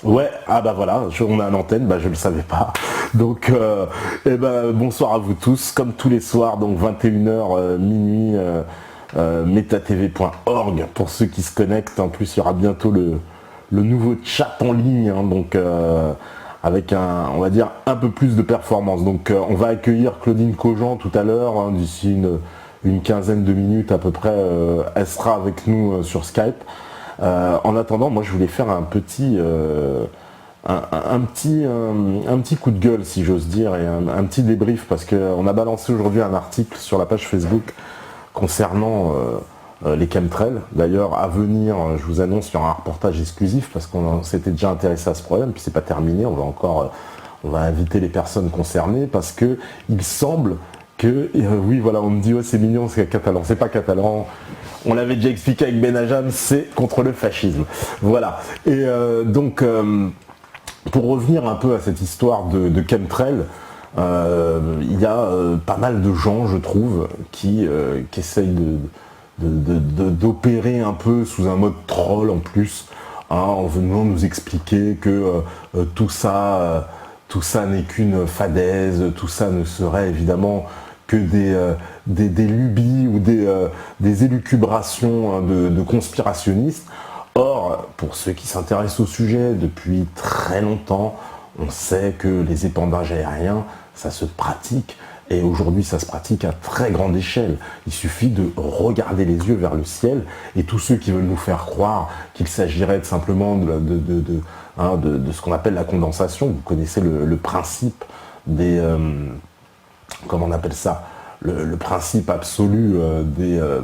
Ouais, ah bah voilà, on a l'antenne, bah je le savais pas. Donc, bonsoir à vous tous, comme tous les soirs, donc 21h, minuit, metatv.org, pour ceux qui se connectent. En plus, il y aura bientôt le nouveau chat en ligne, hein, donc avec on va dire, un peu plus de performance. Donc, on va accueillir Claudine Cogent tout à l'heure, hein, d'ici une quinzaine de minutes à peu près, elle sera avec nous sur Skype. En attendant, moi je voulais faire un petit, un petit coup de gueule, si j'ose dire, et un petit débrief, parce qu'on a balancé aujourd'hui un article sur la page Facebook concernant les chemtrails. D'ailleurs, à venir, je vous annonce, il y aura un reportage exclusif, parce qu'on s'était déjà intéressé à ce problème, puis c'est pas terminé, on va encore, on va inviter les personnes concernées, parce que il semble que, oui voilà, on me dit, ouais c'est mignon, c'est catalan, c'est pas catalan. On l'avait déjà expliqué avec Benajam, c'est contre le fascisme. Voilà. Et pour revenir un peu à cette histoire de chemtrail, il y a pas mal de gens, je trouve, qui essayent d'opérer un peu sous un mode troll en plus, hein, en venant nous expliquer que tout ça n'est qu'une fadaise, tout ça ne serait évidemment que des lubies ou des élucubrations, hein, de conspirationnistes. Or, pour ceux qui s'intéressent au sujet depuis très longtemps, on sait que les épandages aériens, ça se pratique, et aujourd'hui ça se pratique à très grande échelle. Il suffit de regarder les yeux vers le ciel, et tous ceux qui veulent nous faire croire qu'il s'agirait simplement de ce qu'on appelle la condensation, vous connaissez le principe des... comment on appelle ça, le principe absolu de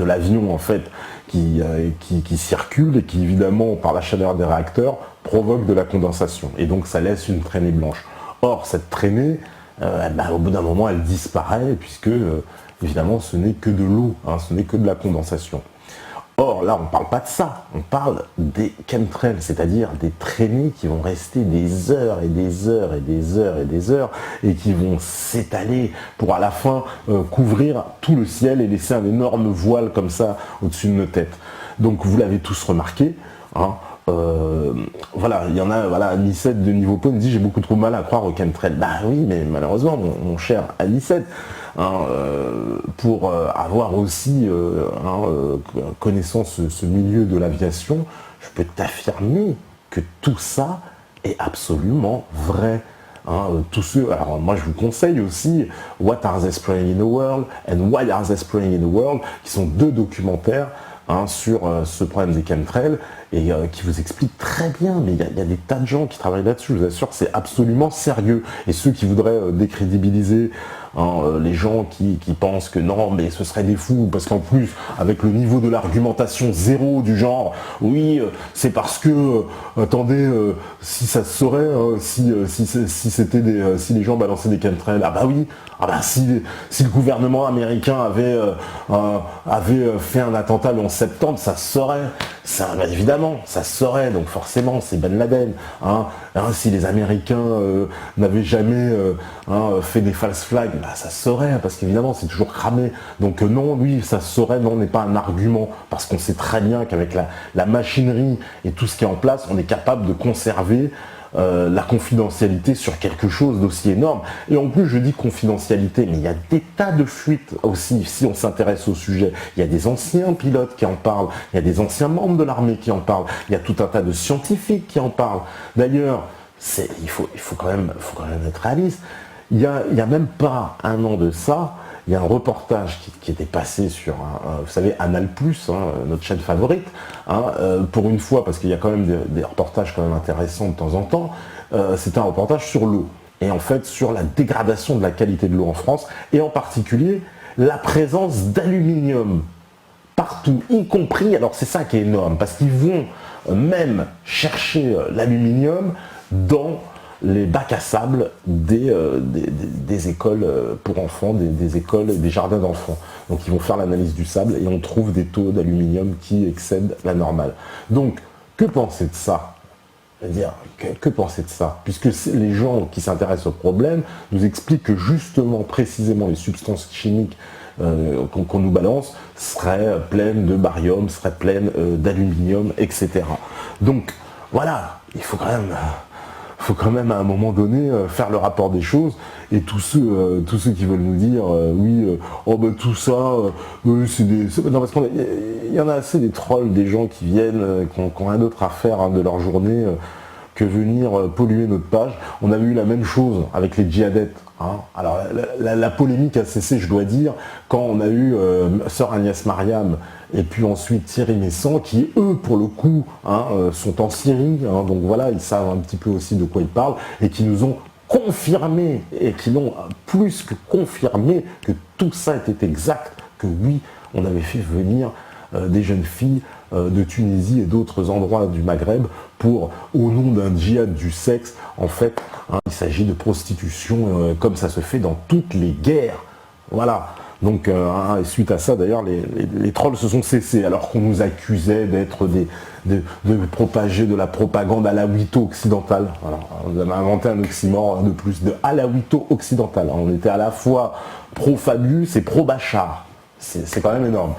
l'avion en fait qui circule et qui évidemment par la chaleur des réacteurs provoque de la condensation et donc ça laisse une traînée blanche. Or cette traînée, au bout d'un moment elle disparaît puisque évidemment ce n'est que de l'eau, hein, ce n'est que de la condensation. Or, là, on ne parle pas de ça, on parle des chemtrails, c'est-à-dire des traînées qui vont rester des heures et des heures et des heures et des heures et qui vont s'étaler pour à la fin couvrir tout le ciel et laisser un énorme voile comme ça au-dessus de nos têtes. Donc, vous l'avez tous remarqué, hein, voilà, il y en a, voilà, Anicette de Niveau Po me dit j'ai beaucoup trop mal à croire au chemtrail. Bah oui, mais malheureusement, mon cher Anicette, hein, pour avoir aussi, connaissant ce milieu de l'aviation, je peux t'affirmer que tout ça est absolument vrai. Hein, tous ceux, alors moi je vous conseille aussi What Are They Spraying in the World and Why Are They Spraying in the World, qui sont deux documentaires, hein, sur ce problème des chemtrails et qui vous expliquent très bien, mais il y a des tas de gens qui travaillent là-dessus, je vous assure, c'est absolument sérieux. Et ceux qui voudraient décrédibiliser, hein, les gens qui pensent que non, mais ce serait des fous, parce qu'en plus, avec le niveau de l'argumentation zéro du genre, oui, c'est parce que, attendez, si ça se saurait, si les gens balançaient des chemtrails, ah bah oui, ah bah si le gouvernement américain avait fait un attentat le 11 septembre, ça se saurait. Ça, bah évidemment, ça se saurait, donc forcément, c'est Ben Laden. Hein. Si les Américains n'avaient jamais fait des false flags, bah, ça se saurait, parce qu'évidemment, c'est toujours cramé. Donc non, oui, ça se saurait, non, n'est pas un argument, parce qu'on sait très bien qu'avec la machinerie et tout ce qui est en place, on est capable de conserver la confidentialité sur quelque chose d'aussi énorme. Et en plus, je dis confidentialité, mais il y a des tas de fuites aussi, si on s'intéresse au sujet. Il y a des anciens pilotes qui en parlent, il y a des anciens membres de l'armée qui en parlent, il y a tout un tas de scientifiques qui en parlent. D'ailleurs, il faut quand même être réaliste. Il y a même pas un an de ça, il y a un reportage qui était passé sur, vous savez, Anal+, hein, notre chaîne favorite, hein, pour une fois, parce qu'il y a quand même des reportages quand même intéressants de temps en temps, c'était un reportage sur l'eau, et en fait sur la dégradation de la qualité de l'eau en France, et en particulier la présence d'aluminium partout, y compris, alors c'est ça qui est énorme, parce qu'ils vont même chercher l'aluminium dans les bacs à sable des écoles pour enfants, des écoles et des jardins d'enfants. Donc ils vont faire l'analyse du sable et on trouve des taux d'aluminium qui excèdent la normale. Donc, que penser de ça ? C'est-à-dire, que penser de ça ? Puisque les gens qui s'intéressent au problème nous expliquent que justement, précisément, les substances chimiques qu'on nous balance serait pleine de barium, serait pleine d'aluminium, etc. Donc voilà, il faut quand même à un moment donné faire le rapport des choses, et tous ceux qui veulent nous dire tout ça, c'est des... Non, parce qu'il y en a assez des trolls, des gens qui viennent, qui ont rien d'autre à faire de leur journée que venir polluer notre page. On a eu la même chose avec les djihadistes. Alors la polémique a cessé, je dois dire, quand on a eu sœur Agnès Mariam et puis ensuite Thierry Messant, qui eux pour le coup sont en Syrie, donc voilà, ils savent un petit peu aussi de quoi ils parlent, et qui nous ont confirmé, et qui n'ont plus que confirmé que tout ça était exact, que oui, on avait fait venir des jeunes filles de Tunisie et d'autres endroits du Maghreb pour, au nom d'un djihad du sexe, en fait, il s'agit de prostitution comme ça se fait dans toutes les guerres. Voilà. Donc, et suite à ça, d'ailleurs, les trolls se sont cessés, alors qu'on nous accusait d'être de propager de la propagande alawito-occidentale. Voilà. On avait inventé un oxymore de plus, de alawito-occidental. On était à la fois pro-Fabius et pro-Bachar. C'est quand même énorme.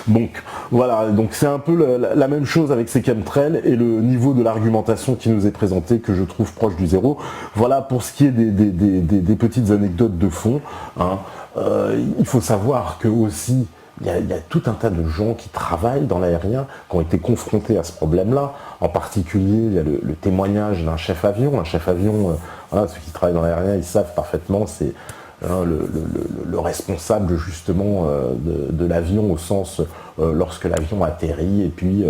Donc voilà, donc c'est un peu la même chose avec ces chemtrails et le niveau de l'argumentation qui nous est présenté que je trouve proche du zéro. Voilà pour ce qui est des petites anecdotes de fond. Il faut savoir que aussi il y a tout un tas de gens qui travaillent dans l'aérien, qui ont été confrontés à ce problème-là. En particulier, il y a le témoignage d'un chef avion. Un chef avion, voilà, ceux qui travaillent dans l'aérien, ils savent parfaitement, c'est le responsable justement de l'avion au sens lorsque l'avion atterrit et puis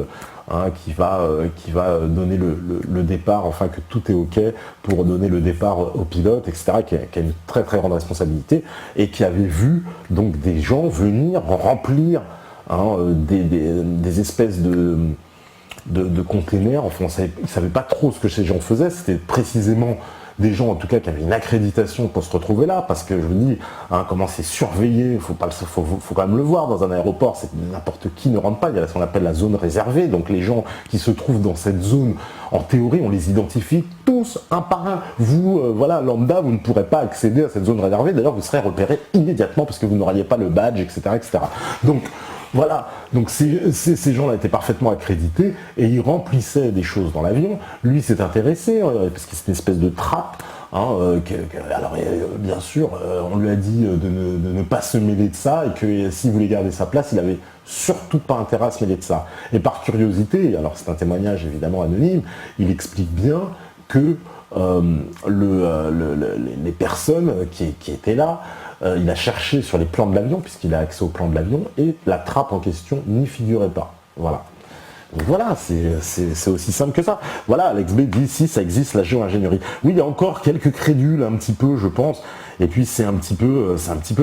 qui va donner le départ, enfin que tout est ok pour donner le départ au pilote, etc., qui a une très très grande responsabilité, et qui avait vu donc des gens venir remplir des espèces de containers. Enfin, ils ne savaient pas trop ce que ces gens faisaient, c'était précisément des gens en tout cas qui avaient une accréditation pour se retrouver là, parce que je vous dis, comment c'est surveillé, faut quand même le voir dans un aéroport, c'est n'importe qui ne rentre pas, il y a ce qu'on appelle la zone réservée, donc les gens qui se trouvent dans cette zone, en théorie, on les identifie tous un par un. Vous, voilà, lambda, vous ne pourrez pas accéder à cette zone réservée, d'ailleurs vous serez repéré immédiatement parce que vous n'auriez pas le badge, etc., etc. Donc, voilà, donc ces gens-là étaient parfaitement accrédités et ils remplissaient des choses dans l'avion. Lui s'est intéressé, parce que c'est une espèce de trappe. Alors bien sûr, on lui a dit de ne pas se mêler de ça, et que s'il voulait garder sa place, il avait surtout pas intérêt à se mêler de ça. Et par curiosité, alors c'est un témoignage évidemment anonyme, il explique bien que les personnes qui étaient là, il a cherché sur les plans de l'avion, puisqu'il a accès aux plans de l'avion, et la trappe en question n'y figurait pas. Voilà. Donc voilà, c'est aussi simple que ça. Voilà, Alex B dit si ça existe la géo-ingénierie. Oui, il y a encore quelques crédules un petit peu, je pense. Et puis c'est un petit peu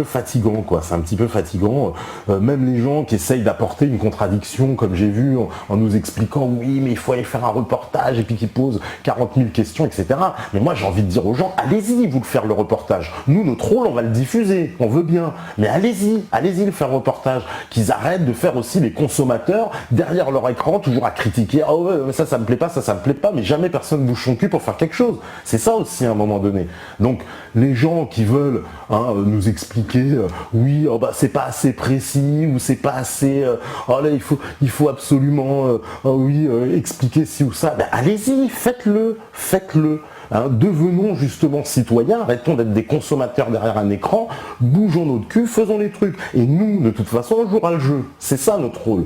fatigant, quoi. C'est un petit peu fatigant. Même les gens qui essayent d'apporter une contradiction, comme j'ai vu, en nous expliquant oui, mais il faut aller faire un reportage, et puis qui posent 40 000 questions, etc. Mais moi j'ai envie de dire aux gens, allez-y vous le faire le reportage. Nous, notre rôle, on va le diffuser, on veut bien. Mais allez-y le faire le reportage. Qu'ils arrêtent de faire aussi les consommateurs derrière leur écran, toujours à critiquer, ah ouais, mais ça me plaît pas, ça me plaît pas, mais jamais personne bouge son cul pour faire quelque chose. C'est ça aussi à un moment donné. Donc les gens qui veulent nous expliquer, oui, c'est pas assez précis, ou c'est pas assez, là il faut absolument, expliquer ci ou ça. Ben, allez-y, faites-le. Devenons justement citoyens, arrêtons d'être des consommateurs derrière un écran, bougeons notre cul, faisons les trucs. Et nous, de toute façon, on jouera le jeu. C'est ça notre rôle.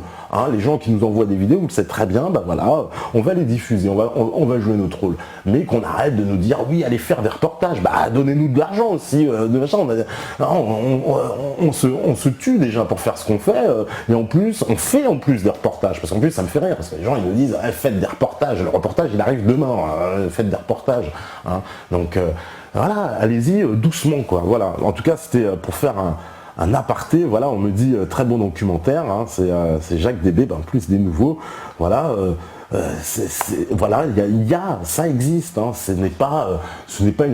Les gens qui nous envoient des vidéos, vous le savez très bien, voilà, on va les diffuser, on va jouer notre rôle. Mais qu'on arrête de nous dire, oui, allez faire des reportages, donnez-nous de l'argent aussi, on se tue déjà pour faire ce qu'on fait, et en plus, on fait en plus des reportages, parce qu'en plus, ça me fait rire, parce que les gens, ils nous disent, faites des reportages, le reportage, il arrive demain, faites des reportages. Donc voilà, allez-y doucement, quoi. Voilà. En tout cas, c'était pour faire un aparté. Voilà, on me dit très bon documentaire. C'est Jacques Débé, plus des nouveaux. Voilà. Voilà, ça existe. Ce n'est pas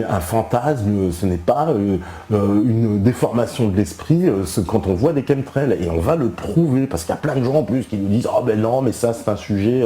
un fantasme, ce n'est pas une déformation de l'esprit. Quand on voit des chemtrails, et on va le prouver, parce qu'il y a plein de gens en plus qui nous disent non, mais ça c'est un sujet.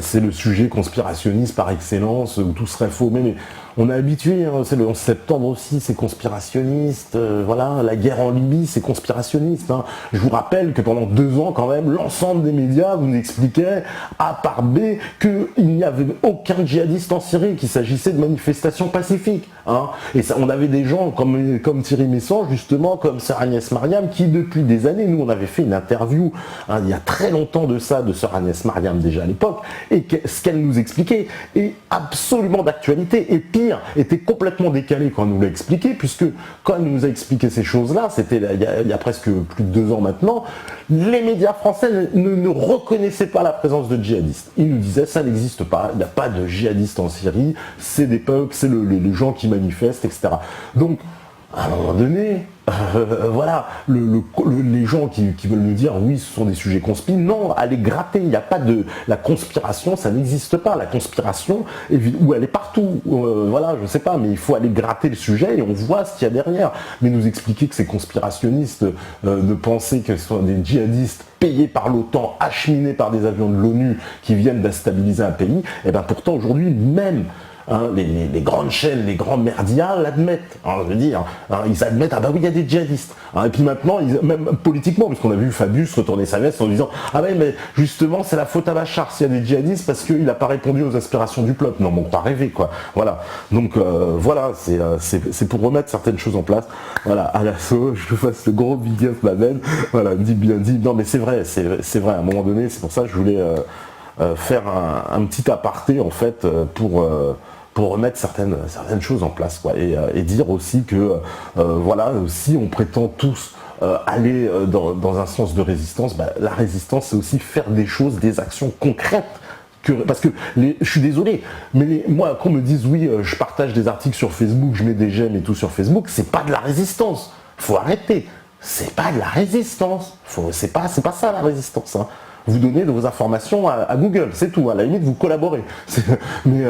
C'est le sujet conspirationniste par excellence, où tout serait faux. Mais On est habitué, hein, c'est le 11 septembre aussi, c'est conspirationniste, voilà, la guerre en Libye, c'est conspirationniste. Hein. Je vous rappelle que pendant 2 ans, quand même, l'ensemble des médias vous expliquaient, A par B, qu'il n'y avait aucun djihadiste en Syrie, qu'il s'agissait de manifestations pacifiques. Hein. Et ça, on avait des gens comme Thierry Messant, justement, comme Sœur Agnès Mariam, qui depuis des années, nous on avait fait une interview, hein, il y a très longtemps de ça, de Sœur Agnès Mariam déjà à l'époque, et ce qu'elle nous expliquait est absolument d'actualité, et pire, était complètement décalé quand elle nous l'a expliqué, puisque quand elle nous a expliqué ces choses-là, c'était il y a presque plus de 2 ans maintenant, les médias français ne reconnaissaient pas la présence de djihadistes. Ils nous disaient ça n'existe pas, il n'y a pas de djihadistes en Syrie, c'est des peuples, c'est les gens qui manifestent, etc. Donc, à un moment donné, voilà, les gens qui veulent nous dire oui, ce sont des sujets conspires, non, allez gratter, il n'y a pas de... La conspiration, ça n'existe pas. La conspiration, où elle est partout, voilà, je sais pas, mais il faut aller gratter le sujet et on voit ce qu'il y a derrière. Mais nous expliquer que ces conspirationnistes de penser que ce sont des djihadistes payés par l'OTAN, acheminés par des avions de l'ONU qui viennent déstabiliser un pays, et bien pourtant aujourd'hui, même... Hein, les grandes chaînes, les grands merdias l'admettent. Hein, je veux dire, hein, ils admettent, ah bah oui, il y a des djihadistes. Hein, et puis maintenant, même politiquement, parce qu'on a vu Fabius retourner sa veste en disant, ah ouais, mais justement, c'est la faute à Bachar s'il y a des djihadistes parce qu'il n'a pas répondu aux aspirations du peuple. Non, mais on pas rêver, quoi. Voilà. Donc, voilà, c'est pour remettre certaines choses en place. Voilà, à l'assaut, je fasse le gros big up, ma belle. Voilà, dit bien dit. Non, mais c'est vrai, à un moment donné, c'est pour ça que je voulais faire un petit aparté, en fait, pour remettre certaines choses en place, quoi, et dire aussi que voilà, si on prétend tous aller dans un sens de résistance, bah, la résistance c'est aussi faire des choses, des actions concrètes. Parce que je suis désolé, mais moi qu'on me dise oui, je partage des articles sur Facebook, je mets des j'aime et tout sur Facebook, c'est pas de la résistance. Faut arrêter. C'est pas de la résistance. C'est pas ça la résistance. Hein. Vous donnez de vos informations à Google, c'est tout, à la limite vous collaborez. Mais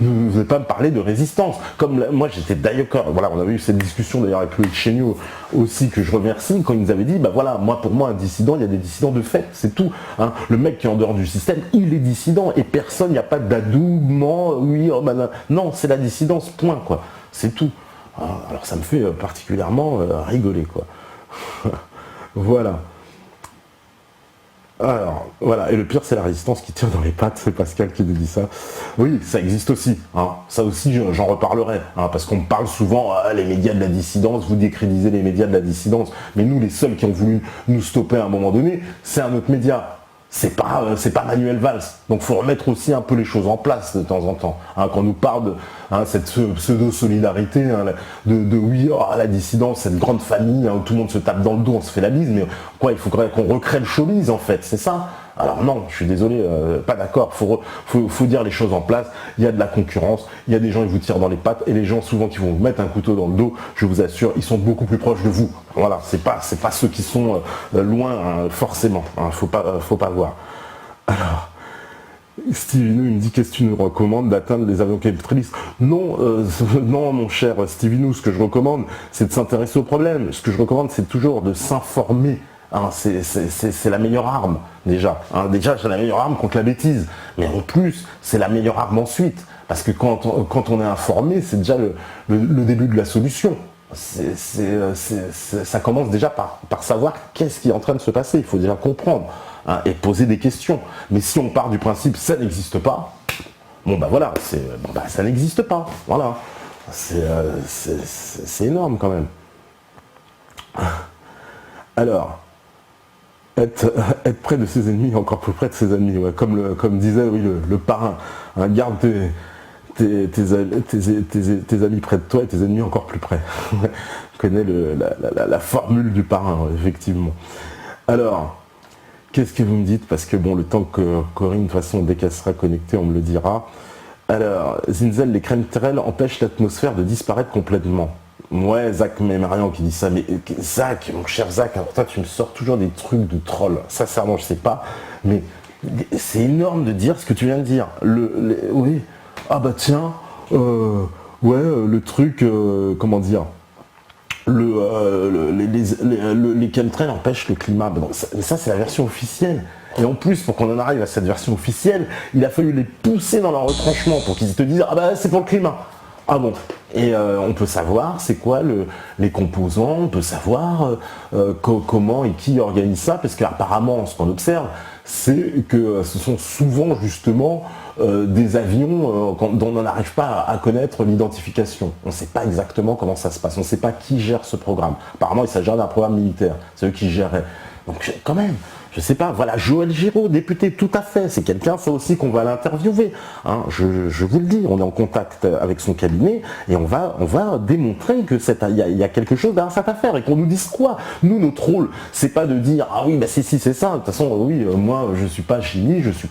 ne venez pas me parler de résistance. Comme moi j'étais d'ailleurs, voilà, on avait eu cette discussion d'ailleurs avec Loïc Chéniaud aussi, que je remercie, quand il nous avait dit, bah voilà, moi pour moi un dissident, il y a des dissidents de fait, c'est tout. Hein. Le mec qui est en dehors du système, il est dissident, et personne, il n'y a pas d'adoubement, oui, oh, bah, non, c'est la dissidence, point, quoi. C'est tout. Alors ça me fait particulièrement rigoler, quoi. Voilà. Alors, voilà, et le pire c'est la résistance qui tire dans les pattes, c'est Pascal qui nous dit ça. Oui, ça existe aussi, hein. Ça aussi j'en reparlerai, hein, parce qu'on me parle souvent, les médias de la dissidence, vous décréditisez les médias de la dissidence, mais nous les seuls qui ont voulu nous stopper à un moment donné, c'est un autre média. C'est pas Manuel Valls. Donc faut remettre aussi un peu les choses en place de temps en temps. Hein, quand on nous parle de cette pseudo-solidarité, hein, de oui, oh, la dissidence, cette grande famille, hein, où tout le monde se tape dans le dos, on se fait la bise, mais quoi, il faut qu'on recrée le showbiz en fait, c'est ça. Alors non, je suis désolé, pas d'accord, faut dire les choses en place, il y a de la concurrence, il y a des gens qui vous tirent dans les pattes, et les gens souvent qui vont vous mettre un couteau dans le dos, je vous assure, ils sont beaucoup plus proches de vous. Voilà, c'est pas ceux qui sont loin, hein, forcément, hein, faut pas voir. Alors, Stevino, il me dit, qu'est-ce que tu nous recommandes d'atteindre les avions capitalistes? Non, non, mon cher Stevino, ce que je recommande, c'est de s'intéresser au problème. Ce que je recommande, c'est toujours de s'informer. Hein, c'est la meilleure arme, déjà. Hein, déjà, c'est la meilleure arme contre la bêtise. Mais en plus, c'est la meilleure arme ensuite. Parce que quand on est informé, c'est déjà le début de la solution. Ça commence déjà par savoir qu'est-ce qui est en train de se passer. Il faut déjà comprendre, hein, et poser des questions. Mais si on part du principe ça n'existe pas, bon bah voilà, ça n'existe pas. Voilà. C'est énorme quand même. Alors, être près de ses ennemis, encore plus près de ses ennemis, ouais, comme disait oui, le parrain, hein, garde tes amis près de toi et tes ennemis encore plus près. On connaît la formule du parrain, effectivement. Alors, qu'est-ce que vous me dites? Parce que bon, le temps que Corinne, de toute façon, dès qu'elle sera connectée, on me le dira. Alors, Zinzel, les chemtrails empêchent l'atmosphère de disparaître complètement. Ouais, Zach Marion qui dit ça, mais Zach, mon cher Zach, alors toi tu me sors toujours des trucs de troll. Sincèrement, je sais pas, mais c'est énorme de dire ce que tu viens de dire. Oui, ah bah tiens, ouais, le truc, comment dire, les chemtrails empêchent le climat. Mais ça c'est la version officielle. Et en plus, pour qu'on en arrive à cette version officielle, il a fallu les pousser dans leur retranchement pour qu'ils te disent ah bah c'est pour le climat. Ah bon, et on peut savoir c'est quoi les composants, on peut savoir comment et qui organise ça, parce qu'apparemment ce qu'on observe, c'est que ce sont souvent justement des avions dont on n'arrive pas à connaître l'identification. On ne sait pas exactement comment ça se passe, on ne sait pas qui gère ce programme. Apparemment il s'agit d'un programme militaire, c'est eux qui géraient. Donc quand même, je sais pas, voilà, Joël Giraud, député, tout à fait, c'est quelqu'un, ça aussi, qu'on va l'interviewer. Hein, je vous le dis, on est en contact avec son cabinet et on va démontrer que il y a quelque chose derrière cette affaire et qu'on nous dise quoi. Nous, notre rôle, c'est pas de dire ah oui, bah si, c'est ça. De toute façon, oui, moi, je suis pas chimie, je suis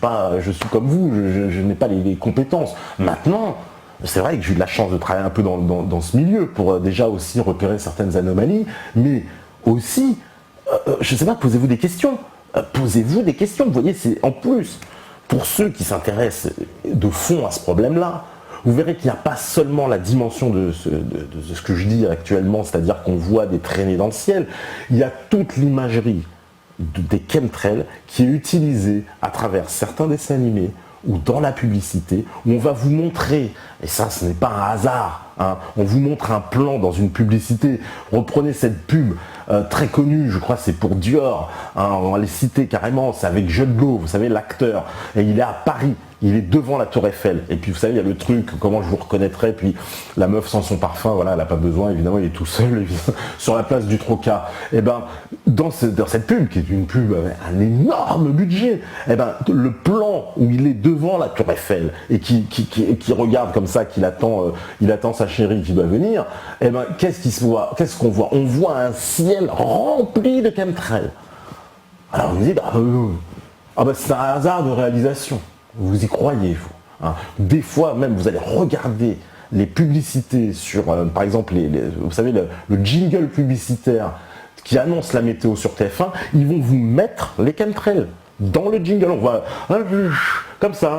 comme vous, je n'ai pas les compétences. Maintenant. C'est vrai que j'ai eu de la chance de travailler un peu dans ce milieu pour déjà aussi repérer certaines anomalies, mais aussi, je ne sais pas, posez-vous des questions. Posez-vous des questions. Vous voyez, c'est en plus, pour ceux qui s'intéressent de fond à ce problème-là, vous verrez qu'il n'y a pas seulement la dimension de ce que je dis actuellement, c'est-à-dire qu'on voit des traînées dans le ciel, il y a toute l'imagerie des chemtrails qui est utilisée à travers certains dessins animés ou dans la publicité, où on va vous montrer, et ça ce n'est pas un hasard, hein, on vous montre un plan dans une publicité, reprenez cette pub très connue, je crois c'est pour Dior, hein, on va les citer carrément, c'est avec Jude Law, vous savez l'acteur, et il est à Paris, il est devant la Tour Eiffel, et puis vous savez il y a le truc, comment je vous reconnaîtrai, puis la meuf sans son parfum, voilà, elle n'a pas besoin, évidemment il est tout seul, sur la place du Troca, et ben dans cette pub, qui est une pub avec un énorme budget, et ben le plan où il est devant la Tour Eiffel, et qui regarde comme ça, qu'il attend, il attend sa chérie qui doit venir, et ben qu'est-ce qu'on voit? On voit un ciel rempli de chemtrails. Alors vous me dites, c'est un hasard de réalisation. Vous y croyez, vous, hein. Des fois même, vous allez regarder les publicités sur, par exemple, vous savez, le jingle publicitaire qui annonce la météo sur TF1, ils vont vous mettre les chemtrails dans le jingle. On voit, comme ça,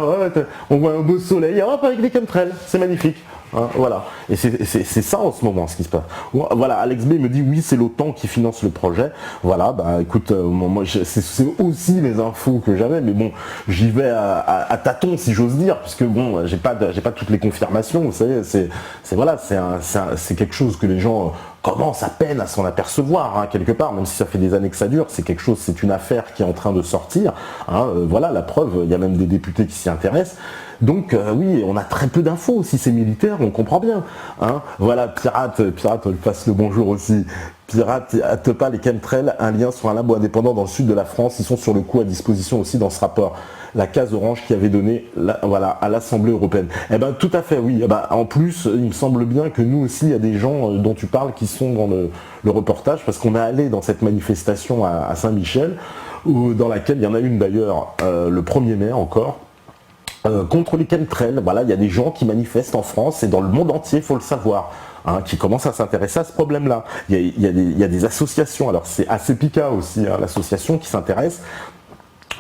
on voit un beau soleil, hop, avec les chemtrails, c'est magnifique. Hein, voilà, et c'est ça en ce moment ce qui se passe. Voilà, Alex B me dit oui, c'est l'OTAN qui finance le projet. Voilà, bah écoute, moi c'est aussi les infos que j'avais, mais bon, j'y vais à tâtons si j'ose dire, puisque bon, j'ai pas toutes les confirmations. Vous savez, c'est quelque chose que les gens commencent à peine à s'en apercevoir, hein, quelque part, même si ça fait des années que ça dure. C'est une affaire qui est en train de sortir. Hein, voilà, la preuve, il y a même des députés qui s'y intéressent. Donc oui, on a très peu d'infos. Si c'est militaire, on comprend bien. Hein. Voilà, Pirate, on lui passe le bonjour aussi. Pirate, pas les chemtrails, un lien sur un labo indépendant dans le sud de la France. Ils sont sur le coup à disposition aussi dans ce rapport. La case orange qui avait donné à l'Assemblée européenne. Eh ben tout à fait, oui. Eh ben, en plus, il me semble bien que nous aussi, il y a des gens dont tu parles qui sont dans le reportage, parce qu'on est allé dans cette manifestation à Saint-Michel, dans laquelle il y en a une d'ailleurs le 1er mai encore. Contre les chemtrails, voilà, il y a des gens qui manifestent en France et dans le monde entier, il faut le savoir, hein, qui commencent à s'intéresser à ce problème-là. Il y a des associations, alors c'est ACPICA aussi, hein, l'association qui s'intéresse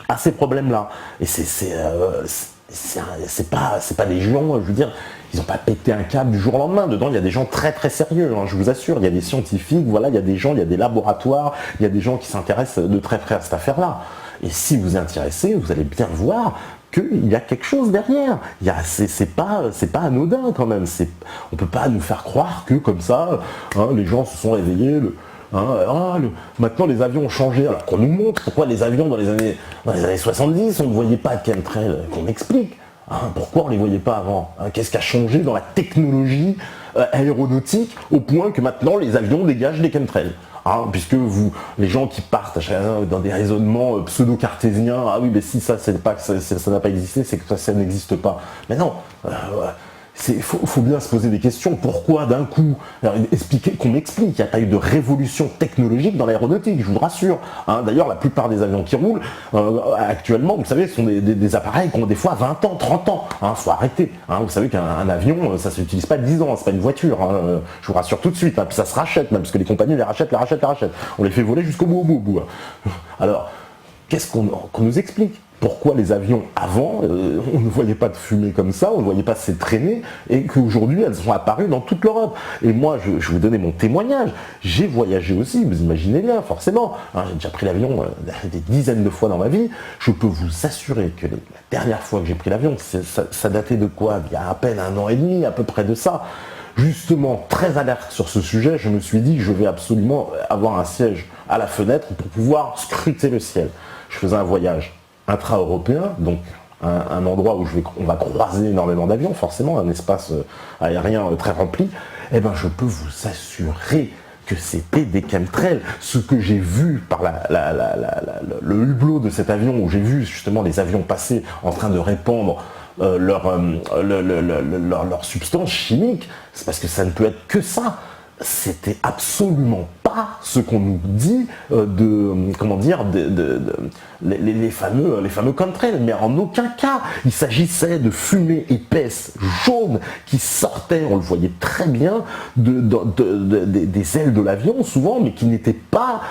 à ces problèmes-là. Et c'est pas des gens, je veux dire, ils n'ont pas pété un câble du jour au lendemain. Dedans, il y a des gens très très sérieux, hein, je vous assure. Il y a des scientifiques, voilà, il y a des gens, il y a des laboratoires, il y a des gens qui s'intéressent de très près à cette affaire-là. Et si vous vous intéressez, vous allez bien voir qu'il y a quelque chose derrière. C'est pas anodin quand même. On peut pas nous faire croire que comme ça, hein, les gens se sont réveillés. Maintenant les avions ont changé, alors qu'on nous montre pourquoi les avions dans les années 70 on ne voyait pas de chemtrails, qu'on explique. Hein, pourquoi on ne les voyait pas avant, hein, qu'est-ce qui a changé dans la technologie aéronautique au point que maintenant les avions dégagent des chemtrails. Hein, puisque les gens qui partent dans des raisonnements pseudo-cartésiens, ah oui mais si ça n'a pas existé, c'est que ça n'existe pas. Mais non, faut bien se poser des questions. Pourquoi d'un coup qu'on m'explique, il n'y a pas eu de révolution technologique dans l'aéronautique, je vous rassure. Hein, d'ailleurs, la plupart des avions qui roulent actuellement, vous savez, sont des appareils qui ont des fois 20 ans, 30 ans. Hein, faut arrêter. Hein, vous savez qu'un avion, ça ne s'utilise pas 10 ans, c'est pas une voiture. Hein, je vous rassure tout de suite. Hein, puis ça se rachète même, parce que les compagnies les rachètent. On les fait voler jusqu'au bout. Alors, qu'est-ce qu'on nous explique? pourquoi les avions avant, on ne voyait pas de fumée comme ça, on ne voyait pas ces traînées, et qu'aujourd'hui elles sont apparues dans toute l'Europe. Et moi, je vais vous donner mon témoignage. J'ai voyagé aussi, vous imaginez bien, forcément. Hein, j'ai déjà pris l'avion des dizaines de fois dans ma vie. Je peux vous assurer que la dernière fois que j'ai pris l'avion, ça datait de quoi? Il y a à peine 1 an et demi, à peu près de ça. Justement, très alerte sur ce sujet, je me suis dit que je vais absolument avoir un siège à la fenêtre pour pouvoir scruter le ciel. Je faisais un voyage intra-européen, donc un endroit où on va croiser énormément d'avions, forcément, un espace aérien très rempli. Eh bien, je peux vous assurer que c'était des chemtrails. Ce que j'ai vu par le hublot de cet avion, où j'ai vu justement les avions passer en train de répandre leur substance chimique, c'est parce que ça ne peut être que ça. C'était absolument pas ce qu'on nous dit les fameux chemtrails, mais en aucun cas. Il s'agissait de fumée épaisse jaune qui sortait, on le voyait très bien, des ailes de l'avion souvent, mais qui n'étaient pas,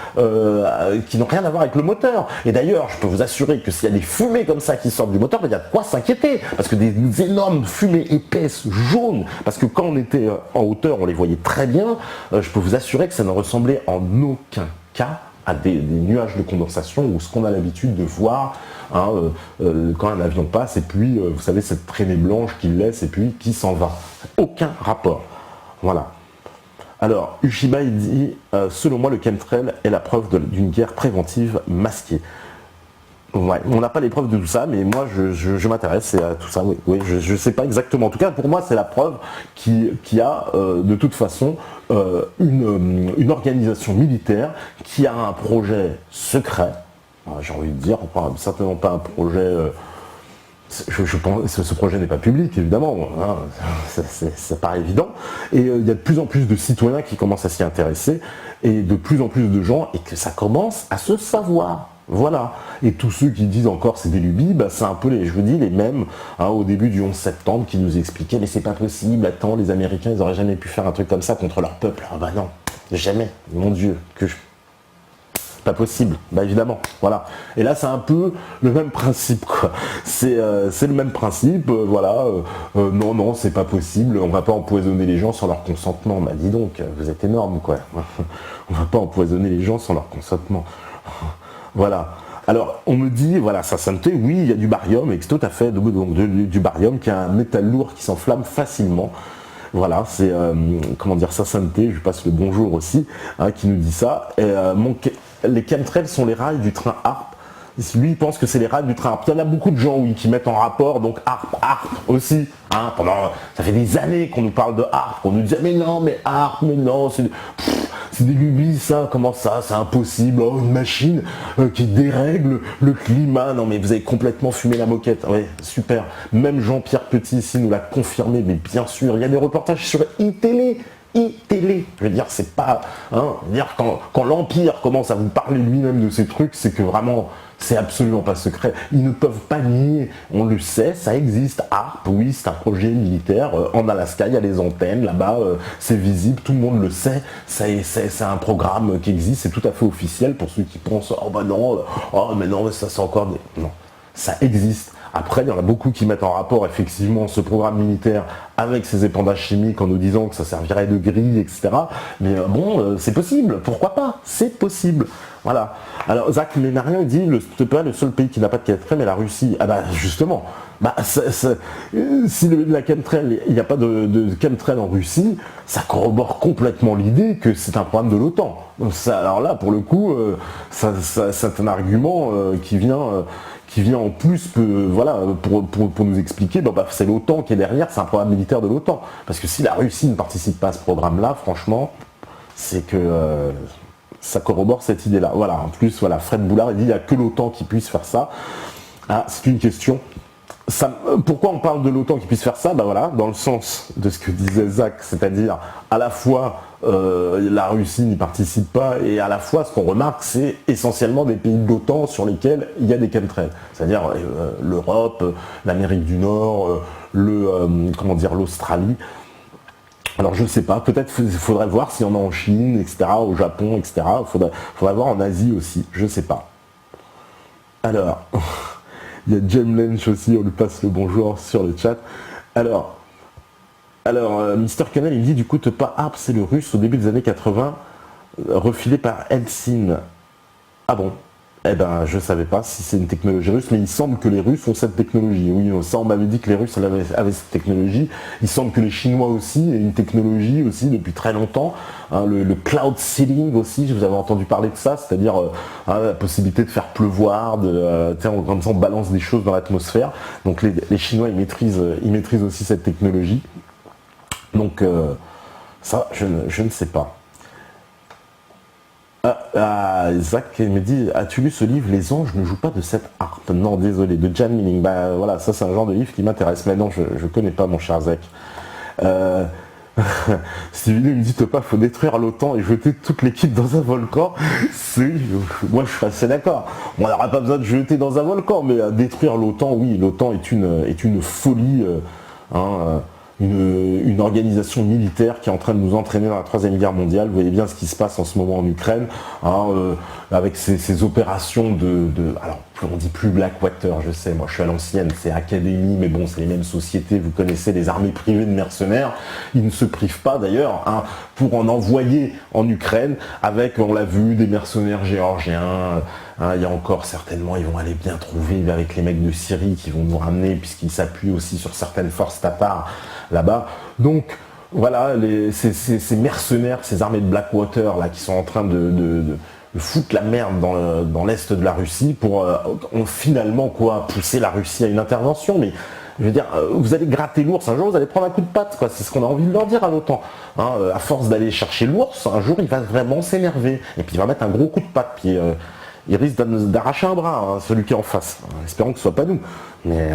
qui n'ont rien à voir avec le moteur. Et d'ailleurs, je peux vous assurer que s'il y a des fumées comme ça qui sortent du moteur, il y a de quoi s'inquiéter, parce que des énormes fumées épaisses jaunes, parce que quand on était en hauteur, on les voyait très bien. Je peux vous assurer que ça ne ressemblait en aucun cas à des nuages de condensation ou ce qu'on a l'habitude de voir quand un avion passe et puis, vous savez, cette traînée blanche qu'il laisse et puis qui s'en va. Aucun rapport. Voilà. Alors, Ushiba, il dit, selon moi, le chemtrail est la preuve d'une guerre préventive masquée. Ouais, on n'a pas les preuves de tout ça, mais moi je m'intéresse à tout ça, oui, je ne sais pas exactement. En tout cas, pour moi, c'est la preuve qu'il y a de toute façon une organisation militaire qui a un projet secret, j'ai envie de dire, certainement pas un projet... je pense que ce projet n'est pas public, évidemment, hein, ça paraît évident, et il y a de plus en plus de citoyens qui commencent à s'y intéresser, et de plus en plus de gens, et que ça commence à se savoir. Voilà. Et tous ceux qui disent encore c'est des lubies, c'est un peu je vous dis, les mêmes au début du 11 septembre qui nous expliquaient mais c'est pas possible, attends, les Américains ils auraient jamais pu faire un truc comme ça contre leur peuple. Ah bah non, jamais, mon Dieu, pas possible, évidemment, voilà. Et là c'est un peu le même principe, quoi. C'est le même principe, voilà, non, c'est pas possible, on va pas empoisonner les gens sans leur consentement. Bah dis donc, vous êtes énorme, quoi. On va pas empoisonner les gens sans leur consentement. Voilà. Alors, on me dit, voilà, sa sainteté, oui, il y a du barium, et tout à fait, donc du barium, qui est un métal lourd qui s'enflamme facilement. Voilà, c'est, comment dire, sa sainteté, je lui passe le bonjour aussi, qui nous dit ça. Et, les chemtrails sont les rails du train HARP. Lui, il pense que c'est les rails du train HARP. Il y en a beaucoup de gens, oui, qui mettent en rapport, donc HARP aussi. Ça fait des années qu'on nous parle de HARP, on nous dit, mais non, c'est des lubies, ça, comment ça, c'est impossible, une machine qui dérègle le climat. Non mais vous avez complètement fumé la moquette. Ouais, super. Même Jean-Pierre Petit ici nous l'a confirmé, mais bien sûr, il y a des reportages sur iTélé. Je veux dire, c'est pas... quand l'Empire commence à vous parler lui-même de ces trucs, c'est que vraiment... C'est absolument pas secret. Ils ne peuvent pas nier. On le sait, ça existe. HARP, oui, c'est un projet militaire. En Alaska, il y a les antennes. Là-bas, c'est visible. Tout le monde le sait. C'est un programme qui existe. C'est tout à fait officiel pour ceux qui pensent mais non, ça c'est encore des... Non, ça existe. Après, il y en a beaucoup qui mettent en rapport effectivement ce programme militaire avec ces épandages chimiques en nous disant que ça servirait de grille, etc. Mais c'est possible. Pourquoi pas? C'est possible. Voilà. Alors, Zach Ménarien dit, c'est pas le seul pays qui n'a pas de chemtrail, mais la Russie. Ah bah justement, si la chemtrail, il n'y a pas de chemtrail en Russie, ça corrobore complètement l'idée que c'est un programme de l'OTAN. Alors là, pour le coup, c'est un argument qui vient en plus pour nous expliquer, c'est l'OTAN qui est derrière, c'est un programme militaire de l'OTAN. Parce que si la Russie ne participe pas à ce programme-là, franchement, c'est que ça corrobore cette idée-là. Voilà, en plus, Fred Boulard, il dit, il n'y a que l'OTAN qui puisse faire ça. Ah, c'est une question. Pourquoi on parle de l'OTAN qui puisse faire ça? Dans le sens de ce que disait Zach, c'est-à-dire à la fois la Russie n'y participe pas et à la fois ce qu'on remarque c'est essentiellement des pays de l'OTAN sur lesquels il y a des chemtrails, c'est-à-dire l'Europe, l'Amérique du Nord, l'Australie. Alors je ne sais pas, peut-être il faudrait voir s'il y en a en Chine, etc., au Japon, etc. Il faudrait voir en Asie aussi, je ne sais pas. Alors... Il y a James Lynch aussi, on lui passe le bonjour sur le chat. Alors Mister Canal, il dit du coup pas Harp, c'est le russe au début des années 80, refilé par Elsin. Ah bon? Eh ben, je savais pas si c'est une technologie russe, mais il semble que les Russes ont cette technologie. Oui, ça, on m'avait dit que les Russes avaient cette technologie. Il semble que les Chinois aussi aient une technologie aussi depuis très longtemps. Hein, le cloud seeding aussi, je vous avais entendu parler de ça, c'est-à-dire la possibilité de faire pleuvoir, comme ça on balance des choses dans l'atmosphère. Donc les Chinois, ils maîtrisent aussi cette technologie. Donc ça, je ne sais pas. Zach me dit, as-tu lu ce livre, Les anges ne jouent pas de cette harpe? Non, désolé, de Jan Milling. Bah voilà, ça c'est un genre de livre qui m'intéresse, mais non, je ne connais pas, mon cher Zach. Stevie me dit, pas, faut détruire l'OTAN et jeter toute l'équipe dans un volcan. Moi je suis assez d'accord. On n'aura pas besoin de jeter dans un volcan, mais détruire l'OTAN, oui, l'OTAN est une folie. Une organisation militaire qui est en train de nous entraîner dans la Troisième Guerre mondiale. Vous voyez bien ce qui se passe en ce moment en Ukraine, avec ces opérations alors on dit plus Blackwater, je sais, moi je suis à l'ancienne, c'est Academy, mais bon, c'est les mêmes sociétés, vous connaissez les armées privées de mercenaires, ils ne se privent pas d'ailleurs, pour en envoyer en Ukraine, avec, on l'a vu, des mercenaires géorgiens. Il y a encore certainement, ils vont aller bien trouver avec les mecs de Syrie qui vont nous ramener, puisqu'ils s'appuient aussi sur certaines forces tatars là-bas. Donc voilà, ces mercenaires, ces armées de Blackwater là, qui sont en train de foutre la merde dans l'est de la Russie pour finalement pousser la Russie à une intervention. Mais je veux dire, vous allez gratter l'ours, un jour vous allez prendre un coup de patte, quoi. C'est ce qu'on a envie de leur dire à l'OTAN. À force d'aller chercher l'ours, un jour il va vraiment s'énerver. Et puis il va mettre un gros coup de patte. Puis il risque d'arracher un bras, celui qui est en face. Espérons que ce soit pas nous. Mais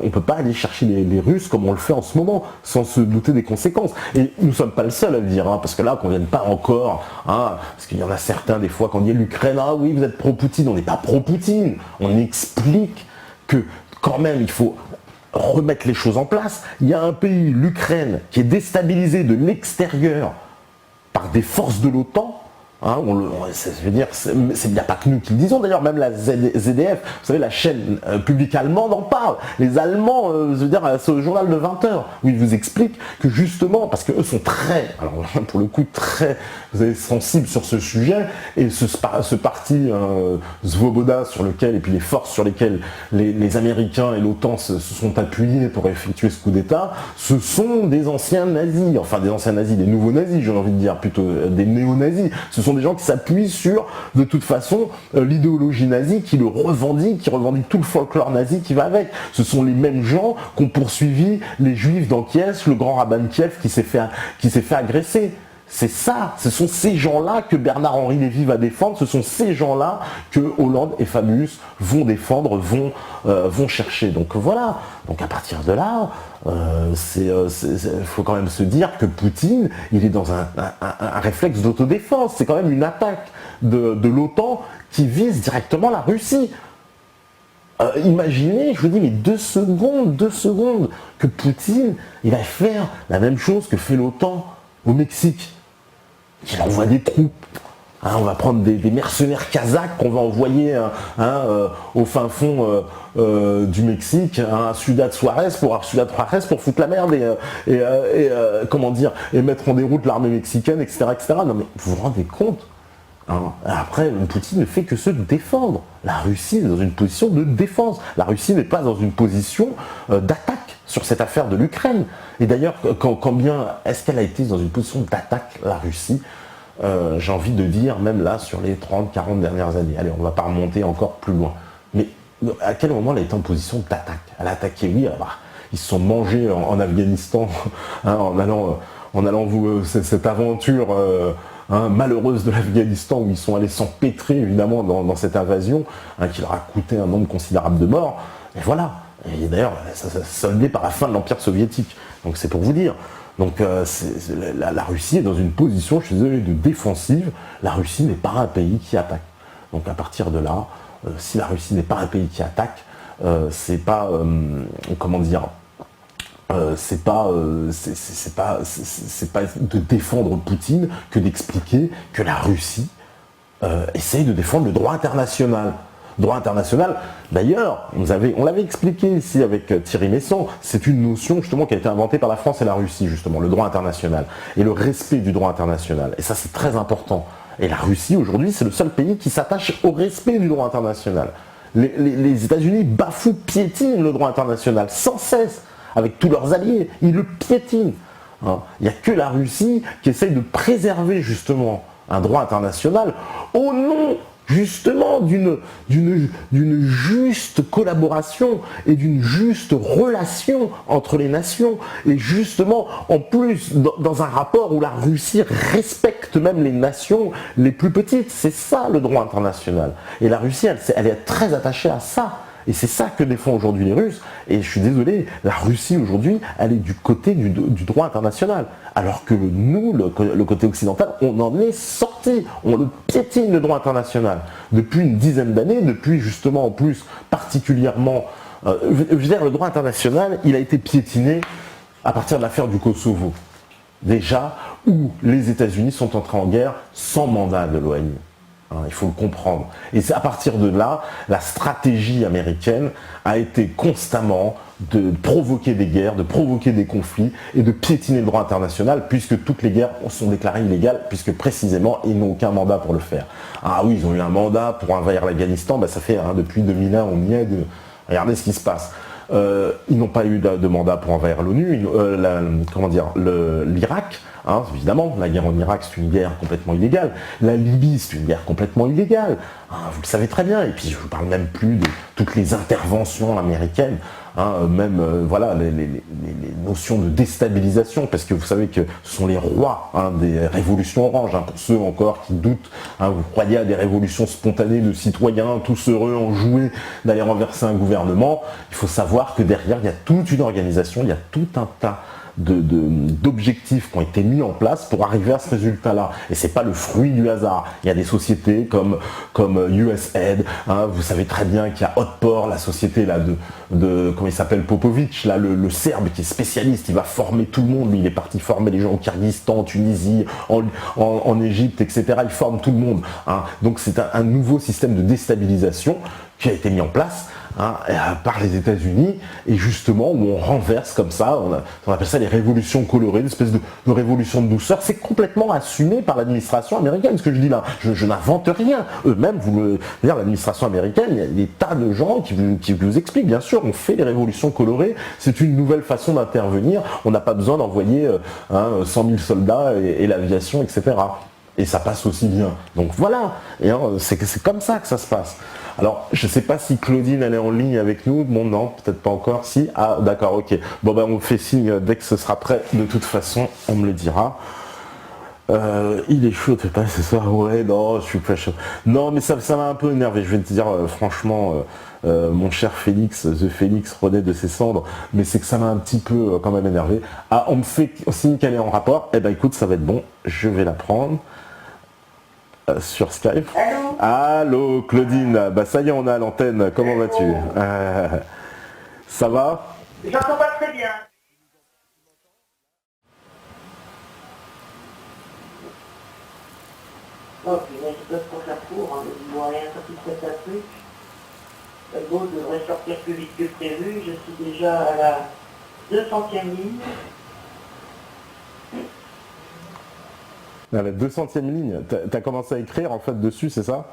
on ne peut pas aller chercher les Russes comme on le fait en ce moment, sans se douter des conséquences. Et nous ne sommes pas le seul à le dire, parce que là, qu'on ne vienne pas encore, parce qu'il y en a certains, des fois, quand on dit l'Ukraine, ah oui, vous êtes pro-Poutine, on n'est pas pro-Poutine. On explique que, quand même, il faut remettre les choses en place. Il y a un pays, l'Ukraine, qui est déstabilisé de l'extérieur par des forces de l'OTAN. Je veux dire, il n'y a pas que nous qui le disons, d'ailleurs, même la ZDF, vous savez, la chaîne publique allemande en parle. Les Allemands, je veux dire, c'est au journal de 20h, où ils vous expliquent que justement, parce qu'eux sont très, alors pour le coup, très sensibles sur ce sujet, et ce parti Svoboda sur lequel, et puis les forces sur lesquelles les Américains et l'OTAN se sont appuyés pour effectuer ce coup d'État, ce sont des anciens nazis, enfin des anciens nazis, des nouveaux nazis, j'ai envie de dire, plutôt des néo-nazis. Ce sont des gens qui s'appuient sur, de toute façon, l'idéologie nazie, qui revendique tout le folklore nazi qui va avec. Ce sont les mêmes gens qui ont poursuivi les juifs dans Kiev, le grand rabbin de Kiev qui s'est fait agresser. C'est ça, ce sont ces gens-là que Bernard-Henri Lévy va défendre, ce sont ces gens-là que Hollande et Fabius vont défendre, vont chercher. Donc voilà, donc à partir de là, faut quand même se dire que Poutine, il est dans un réflexe d'autodéfense, c'est quand même une attaque de l'OTAN qui vise directement la Russie. Imaginez, je vous dis, mais 2 secondes, que Poutine, il va faire la même chose que fait l'OTAN au Mexique. Il envoie des troupes. On va prendre des mercenaires kazakhs qu'on va envoyer au fin fond du Mexique, à Ciudad Juárez pour foutre la merde et mettre en déroute l'armée mexicaine, etc., etc. Non mais vous vous rendez compte, Après, Poutine ne fait que se défendre. La Russie est dans une position de défense. La Russie n'est pas dans une position d'attaque sur cette affaire de l'Ukraine. Et d'ailleurs, quand bien est-ce qu'elle a été dans une position d'attaque, la Russie, j'ai envie de dire, même là, sur les 30-40 dernières années. Allez, on ne va pas remonter encore plus loin. Mais à quel moment elle a été en position d'attaque? Elle a attaqué, oui, ils se sont mangés en Afghanistan, en allant cette aventure malheureuse de l'Afghanistan, où ils sont allés s'empêtrer, évidemment, dans cette invasion, qui leur a coûté un nombre considérable de morts. Et voilà. Et d'ailleurs, ça s'est soldé par la fin de l'Empire soviétique. Donc c'est pour vous dire. Donc la Russie est dans une position, je suis désolé, de défensive. La Russie n'est pas un pays qui attaque. Donc à partir de là, si la Russie n'est pas un pays qui attaque, c'est pas, c'est pas de défendre Poutine que d'expliquer que la Russie essaye de défendre le droit international. Droit international, d'ailleurs, on l'avait expliqué ici avec Thierry Messon, c'est une notion justement qui a été inventée par la France et la Russie, justement, le droit international, et le respect du droit international. Et ça, c'est très important. Et la Russie, aujourd'hui, c'est le seul pays qui s'attache au respect du droit international. Les États-Unis bafouent, piétinent le droit international, sans cesse, avec tous leurs alliés, ils le piétinent. Hein. Il n'y a que la Russie qui essaye de préserver justement un droit international au nom justement d'une juste collaboration et d'une juste relation entre les nations. Et justement, en plus, dans un rapport où la Russie respecte même les nations les plus petites. C'est ça le droit international. Et la Russie, elle est très attachée à ça. Et c'est ça que défendent aujourd'hui les Russes. Et je suis désolé, la Russie aujourd'hui, elle est du côté du droit international. Alors que nous, le côté occidental, on en est sorti. On le piétine, le droit international. Depuis une dizaine d'années, depuis justement en plus particulièrement... je veux dire, le droit international, il a été piétiné à partir de l'affaire du Kosovo. Déjà, où les États-Unis sont entrés en guerre sans mandat de l'ONU. Il faut le comprendre. Et c'est à partir de là, la stratégie américaine a été constamment de provoquer des guerres, de provoquer des conflits et de piétiner le droit international, puisque toutes les guerres sont déclarées illégales, puisque précisément, ils n'ont aucun mandat pour le faire. Ah oui, ils ont eu un mandat pour envahir l'Afghanistan, ça fait depuis 2001, on y est, regardez ce qui se passe. Ils n'ont pas eu de mandat pour envahir l'ONU, l'Irak. Évidemment, la guerre en Irak, c'est une guerre complètement illégale. La Libye, c'est une guerre complètement illégale. Vous le savez très bien. Et puis, je ne vous parle même plus de toutes les interventions américaines. Voilà, les notions de déstabilisation. Parce que vous savez que ce sont les rois des révolutions oranges. Pour ceux encore qui doutent, vous croyez à des révolutions spontanées de citoyens, tous heureux, enjoués d'aller renverser un gouvernement. Il faut savoir que derrière, il y a toute une organisation, il y a tout un tas d'objectifs qui ont été mis en place pour arriver à ce résultat-là. Et c'est pas le fruit du hasard. Il y a des sociétés comme USAID, vous savez très bien qu'il y a Otpor, la société là comment il s'appelle, Popovic, là, le Serbe qui est spécialiste, il va former tout le monde, lui, il est parti former les gens au Kyrgyzstan, en Tunisie, en Égypte, etc. Il forme tout le monde. Donc c'est un nouveau système de déstabilisation qui a été mis en place par les États-Unis, et justement où on renverse comme ça, on appelle ça les révolutions colorées, une espèce de révolution de douceur. C'est complètement assumé par l'administration américaine, ce que je dis là. Je n'invente rien. Eux-mêmes, l'administration américaine, il y a des tas de gens qui vous expliquent, bien sûr, on fait les révolutions colorées, c'est une nouvelle façon d'intervenir, on n'a pas besoin d'envoyer 100 000 soldats et l'aviation, etc. Et ça passe aussi bien. Donc voilà, et c'est comme ça que ça se passe. Alors, je ne sais pas si Claudine, elle est en ligne avec nous. Bon, non, peut-être pas encore. Si. Ah, d'accord, ok. Bon, on fait signe dès que ce sera prêt. De toute façon, on me le dira. Il est chaud, t'es pas ce soir? Ouais, non, je suis pas chaud. Non, mais ça m'a un peu énervé. Je vais te dire, franchement, mon cher Félix, The Félix renaît de ses cendres, mais c'est que ça m'a un petit peu quand même énervé. Ah, on me fait signe qu'elle est en rapport. Eh ben, écoute, ça va être bon. Je vais la prendre. Sur Skype. Allô? Allô, Claudine. Ça y est, on a l'antenne. Comment vas-tu? Ça va? J'entends pas très bien. Oh, puis je peux pour faire court, je ne vois rien sortir de cet truc. Le beau devrait sortir plus vite que prévu. Je suis déjà à la 200e ligne. À la 200e ligne, t'as commencé à écrire en fait dessus, c'est ça?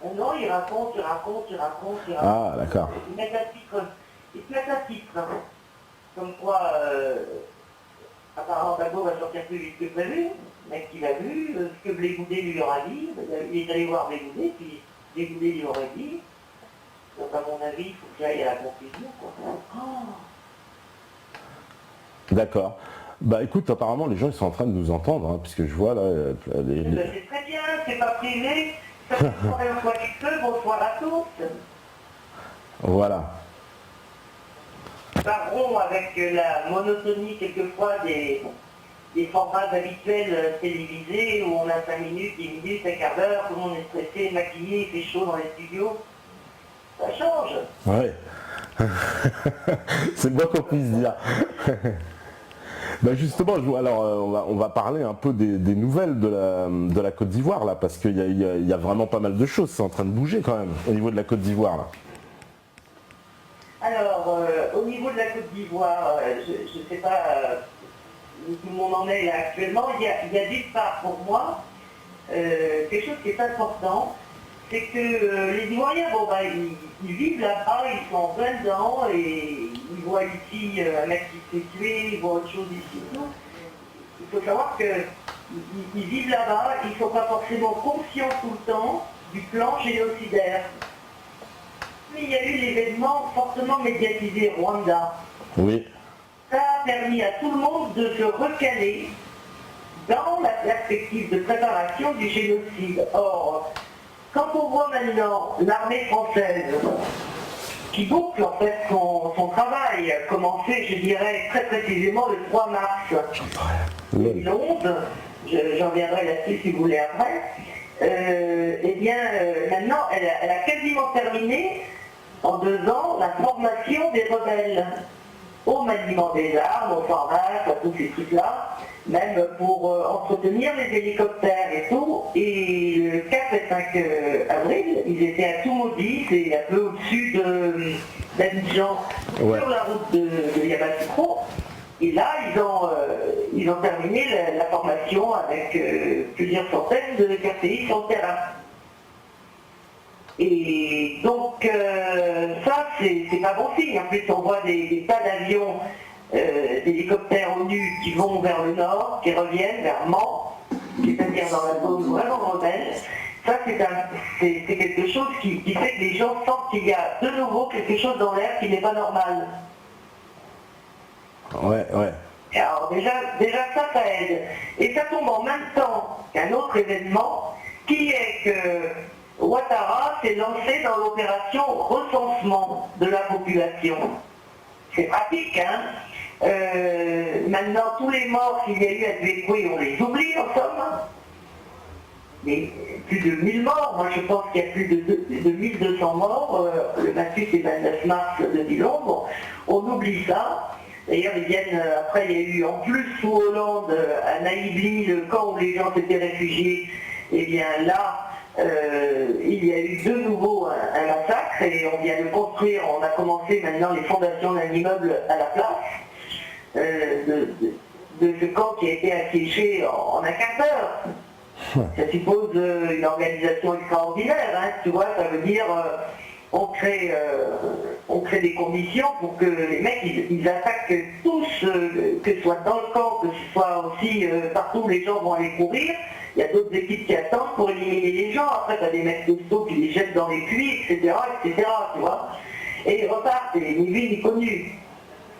Non, il raconte. Ah, d'accord. Il met un titre. Comme quoi, apparemment, Bago va sortir plus vite que prévu. Le mec, il a vu ce que Blégoudet lui aura dit. Il est allé voir Blégoudet, puis Blégoudet lui aurait dit. Donc, à mon avis, il faut que j'aille à la conclusion, quoi. Oh. D'accord. Écoute, apparemment les gens ils sont en train de nous entendre, puisque je vois là... C'est très bien, c'est pas privé, ça se croirait au coin du feu, bonsoir à tous. Voilà. Parlons avec la monotonie quelquefois des formats habituels télévisés où on a 5 minutes, 10 minutes, un quart d'heure, tout le monde est stressé, maquillé, il fait chaud dans les studios. Ça change. Ouais. C'est bien qu'on puisse dire. Bah justement, alors on va parler un peu des nouvelles de la Côte d'Ivoire là, parce qu'il y a vraiment pas mal de choses, c'est en train de bouger quand même au niveau de la Côte d'Ivoire là. Alors, au niveau de la Côte d'Ivoire, je ne sais pas où tout le monde en est là actuellement. Il y a d'une part pour moi quelque chose qui est important, c'est que les Ivoiriens, bon, bah, ils vivent là-bas, ils sont en plein dedans et ils voient ici un mec qui s'est tué, ils voient autre chose ici. Tout. Il faut savoir qu'ils vivent là-bas, ils ne sont pas forcément conscients tout le temps du plan génocidaire. Il y a eu l'événement fortement médiatisé Rwanda. Oui. Ça a permis à tout le monde de se recaler dans la perspective de préparation du génocide. Or, quand on voit maintenant l'armée française qui boucle en fait son travail, commencé, je dirais, très précisément le 3 mars 2011, j'en reviendrai là-dessus si vous voulez après, eh bien, maintenant, elle a quasiment terminé en 2 ans la formation des rebelles au maniement des armes, au formage, à tous ces trucs-là, même pour entretenir les hélicoptères et tout. Et le 4 et 5 avril, ils étaient à Toumoudi, c'est un peu au-dessus d'Abidjan, sur la route de Yamoussoukro. Et là, ils ont terminé la formation avec plusieurs centaines de quartiers sur le terrain. Et donc, ça, c'est pas bon signe. En plus, on voit des tas d'avions, d'hélicoptères ONU qui vont vers le nord, qui reviennent vers Mans, c'est-à-dire dans la zone vraiment rebelle. Ça, c'est quelque chose qui fait que les gens sentent qu'il y a de nouveau quelque chose dans l'air qui n'est pas normal. Ouais. Et alors, déjà ça aide. Et ça tombe en même temps qu'un autre événement, qui est que Ouattara s'est lancé dans l'opération recensement de la population. C'est pratique, hein. Maintenant, tous les morts qu'il y a eu à Dwekwe, on les oublie en somme. Mais plus de 1000 morts, moi je pense qu'il y a plus de 1200 morts, le 28 et 29 mars 2011, on oublie ça. D'ailleurs, après il y a eu en plus sous Hollande, à Naïbli, le camp où les gens s'étaient réfugiés, et bien là, il y a eu de nouveau un massacre et on vient de construire, on a commencé maintenant les fondations d'un immeuble à la place de ce camp qui a été assiégé en un quart d'heure. Ça suppose une organisation extraordinaire, hein, tu vois, ça veut dire on crée des conditions pour que les mecs ils attaquent tous, que ce soit dans le camp, que ce soit aussi partout où les gens vont aller courir. Il y a d'autres équipes qui attendent pour éliminer les gens. Après, tu as des mecs costauds qui les jettent dans les puits, etc., tu vois. Et ils repartent, et ni vu ni connu.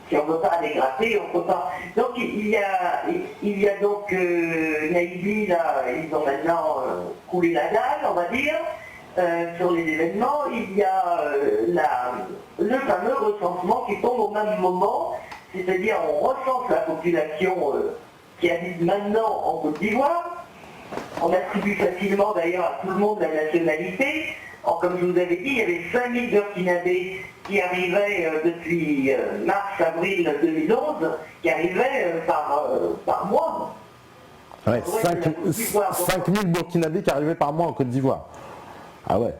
Si on ne veut pas les gratter, on ne peut pas. Donc, il y a donc Naïbi, là, ils ont maintenant coulé la dalle, on va dire, sur les événements. Il y a le fameux recensement qui tombe au même moment, c'est-à-dire on recense la population qui habite maintenant en Côte d'Ivoire. On attribue facilement d'ailleurs à tout le monde la nationalité. Or, comme je vous avais dit, il y avait 5000 Burkinabés qui arrivaient depuis mars-avril 2011, qui arrivaient par mois. Ouais, 5000 Burkinabés qui arrivaient par mois en Côte d'Ivoire. Ah ouais.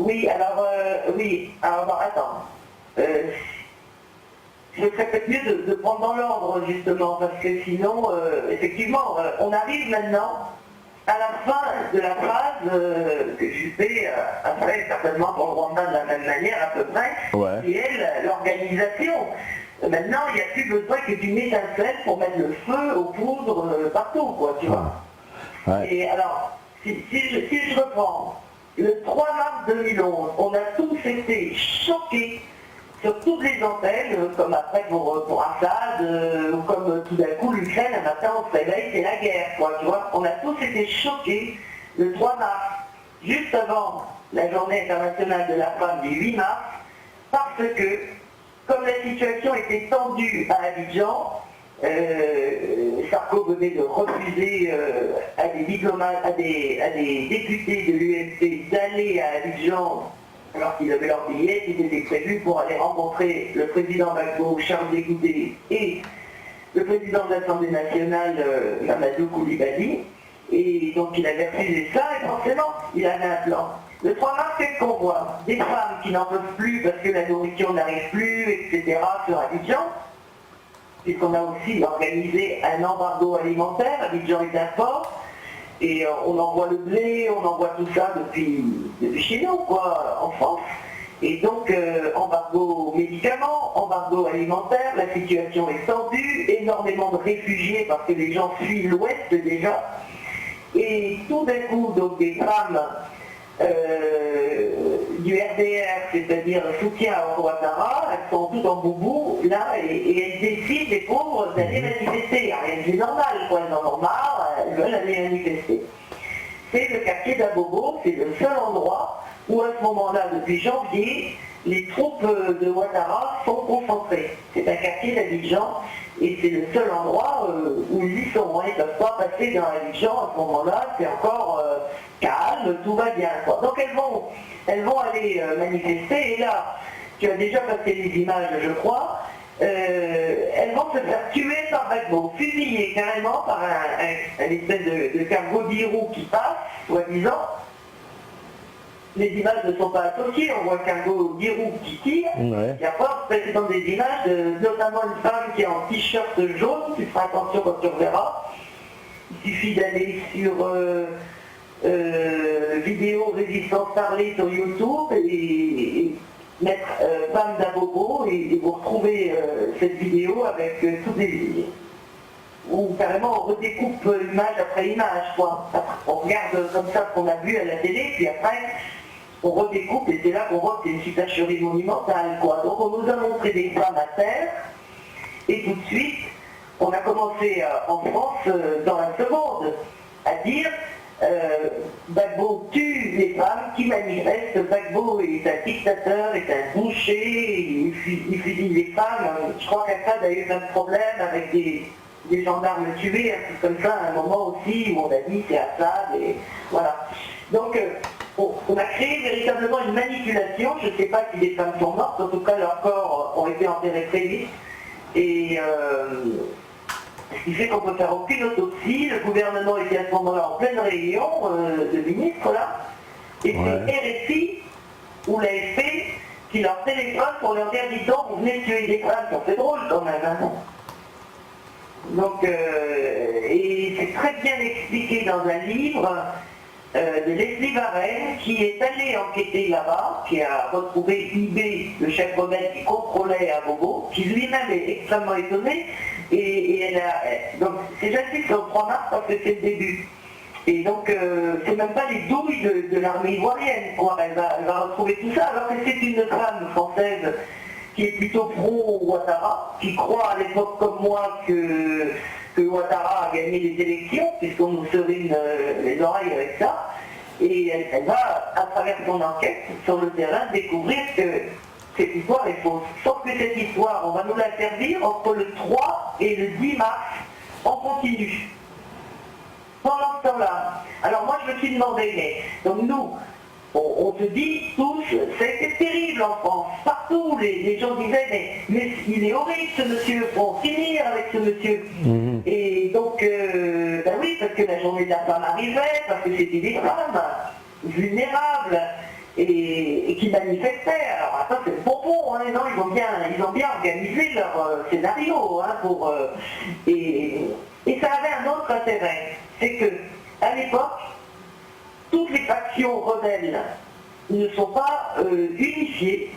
Oui, alors, attends. Je serais peut-être mieux de prendre dans l'ordre, justement, parce que sinon, effectivement, on arrive maintenant à la fin de la phrase que Juppé a fait certainement pour le Rwanda de la même manière à peu près, qui est l'organisation. Maintenant, il n'y a plus besoin que d'une étincelle pour mettre le feu aux poudres partout, quoi, tu vois. Ouais. Et alors, si je reprends, le 3 mars 2011, on a tous été choqués sur toutes les antennes, comme après pour Assad, ou comme tout d'un coup l'Ukraine, un matin on se réveille, c'est la guerre, quoi, tu vois. On a tous été choqués le 3 mars, juste avant la journée internationale de la femme du 8 mars, parce que, comme la situation était tendue à Abidjan, Sarko venait de refuser à des diplomates, à des députés de l'UMP d'aller à Abidjan alors qu'ils avaient leur billet, qui était prévu pour aller rencontrer le président Gbagbo, Charles Dégoudé et le président de l'Assemblée nationale, Mamadou Koulibaly, et donc il avait refusé ça, et forcément, il avait un plan. Le 3 mars, qu'est-ce qu'on voit? Des femmes qui n'en peuvent plus parce que la nourriture n'arrive plus, etc., sur Abidjan, puisqu'on a aussi organisé un embargo alimentaire. Abidjan est un port, et on envoie le blé, on envoie tout ça depuis chez nous, quoi, en France. Et donc, embargo médicaments, embargo alimentaire, la situation est tendue, énormément de réfugiés parce que les gens fuient l'Ouest déjà. Et tout d'un coup, donc des femmes du RDR, c'est-à-dire soutien à Ouattara, elles sont toutes en boubou, là, et elles décident, les pauvres, d'aller manifester. Rien de plus normal, quoi, elles en ont marre, elles veulent aller manifester. C'est le quartier d'Abobo, c'est le seul endroit où à ce moment-là, depuis janvier, les troupes de Ouattara sont concentrées. C'est un quartier d'Abidjan et c'est le seul endroit où ils y sont. Ils ne peuvent pas passer dans Abidjan à ce moment-là, c'est encore calme, tout va bien, quoi. Donc elles vont aller manifester et là, tu as déjà passé les images, je crois, elles vont se faire tuer par Gbagbo, fusillées carrément par un espèce de cargo d'Irou qui passe, soi-disant. Les images ne sont pas associées, on voit qu'un cargo d'Irou qui tire, Ouais. et après on se dans des images, notamment une femme qui est en t-shirt jaune, tu feras attention quand tu reverras. Il suffit d'aller sur vidéo résistance parlée sur YouTube et mettre femme d'Abobo et vous retrouvez cette vidéo avec tous des... où carrément on redécoupe image après image, quoi. On regarde comme ça ce qu'on a vu à la télé, puis après on redécoupe et c'est là qu'on voit que c'est une supercherie monumentale, quoi. Donc on nous a montré des femmes à terre, et tout de suite, on a commencé en France, dans la seconde, à dire Gbagbo tue les femmes qui manifestent, Gbagbo est un dictateur, est un boucher, il fusille les femmes. Je crois qu'Assad a eu un problème avec des gendarmes tués, un truc comme ça, à un moment aussi où on a dit c'est Assad, et voilà. Donc on a créé véritablement une manipulation. Je ne sais pas si les femmes sont mortes, en tout cas leurs corps ont été enterrés très vite. Et ce qui fait qu'on ne peut faire aucune autopsie. Le gouvernement était à ce moment-là en pleine réunion de ministres là. Et c'est RFI ou l'AFP qui leur téléphone pour leur dire dis donc, vous venez de tuer des femmes, ça fait drôle quand même. Hein. Donc, et c'est très bien expliqué dans un livre de Leslie Varenne, qui est allé enquêter là-bas, qui a retrouvé Ibé, le chef rebelle qui contrôlait Abobo, qui lui-même est extrêmement étonné, et elle a... Donc c'est j'insiste sur le 3 mars parce que c'est le début. Et donc c'est même pas les douilles de l'armée ivoirienne, quoi. Elle va retrouver tout ça, alors que c'est une femme française qui est plutôt pro-Ouattara, qui croit à l'époque comme moi que Ouattara a gagné les élections, puisqu'on nous serine les oreilles avec ça, et elle va, à travers son enquête sur le terrain, découvrir que cette histoire est fausse. Sauf que cette histoire, on va nous la servir entre le 3 et le 10 mars, en continu. Pendant ce temps-là, alors moi je me suis demandé, mais donc nous, on se dit tous, c'était terrible en France, partout, les gens disaient, mais il est horrible ce monsieur, il faut en finir avec ce monsieur. Et donc, ben oui, parce que la journée de la femme arrivait, parce que c'était des femmes vulnérables et qui manifestaient. Alors attends, c'est le bonbon, hein, non, ils ont bien organisé leur scénario, hein, pour, et ça avait un autre intérêt, c'est que à l'époque, toutes les factions rebelles ne sont pas unifiées.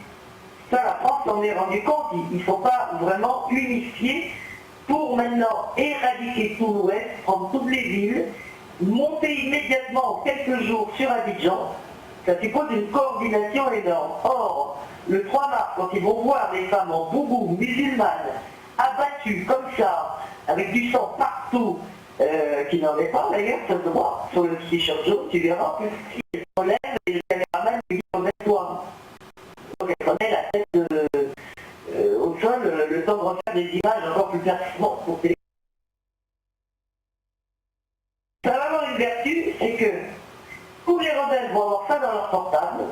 Ça, la France s'en est rendu compte, ils ne sont pas vraiment unifiés pour maintenant éradiquer tout l'Ouest, prendre toutes les villes, monter immédiatement en quelques jours sur Abidjan. Ça suppose une coordination énorme. Or, le 3 mars, quand ils vont voir des femmes en boubou musulmanes, abattues comme ça, avec du sang partout, qui n'en est pas d'ailleurs, ça se voit sur le t-shirt jaune, tu verras que si elle se relève et le caméraman lui dit remets-toi. Donc elle remet la tête au sol, le temps de refaire des images encore plus pertinentes pour télé. Ça va avoir une vertu, c'est que tous les rebelles vont avoir ça dans leur portable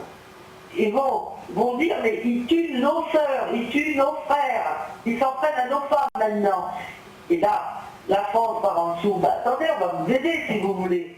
et vont dire mais ils tuent nos sœurs, ils tuent nos frères, ils s'en prennent à nos femmes maintenant. Et là, la France par en dessous, bah attendez, on va vous aider si vous voulez.